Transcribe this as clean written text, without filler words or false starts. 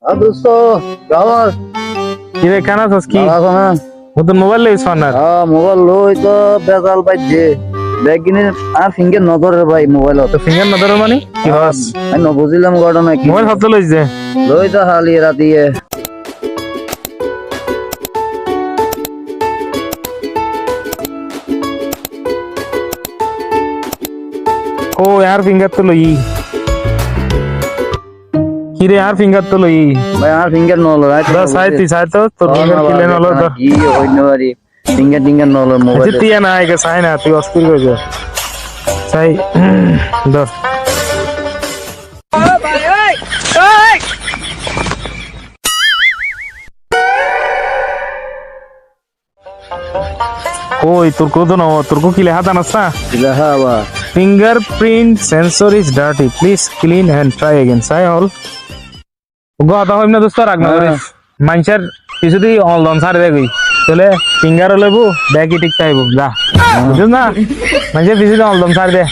দোস্ত খবর কি রে কেন আছিস কি নতুন মোবাইল লইছ না মোবাইল লই তো বেজাল পাইছে ব্যাগ কিনে আর ফিঙ্গার নধরে ভাই মোবাইল তো ফিঙ্গার না ধরো মানে কি হস আমি নবুঝিলাম ঘটনা কি মোবাইল হাতে লইছ যে লই তো হালি রাতিয়ে ও यार ফিঙ্গার তো লই কি রে यार ফিঙ্গার তো লই ভাই আর ফিঙ্গার নল দা সাইতি সাইতো তোর ফিঙ্গার কিলে নল তো কি হইন বাড়ি ফিঙ্গার টিঙ্গার নল মোবাইল তুই না আইগে সাই না তুই অস্থির হয়ে যা সাই ধর ওই তোর কত না তোর কো কিলে হাত আনাস না হাবা fingerprint sensor is dirty please clean and try again say all গদা হইম না দোস্ত রাগ না করিস মাইনসার কিছু দি অলদন সারে দেখবি তাহলে ফিঙ্গার লইবো ব্যাগই ঠিক পাইবো যা বুঝছ না মাইনসার কিছু দি অলদন সারে দে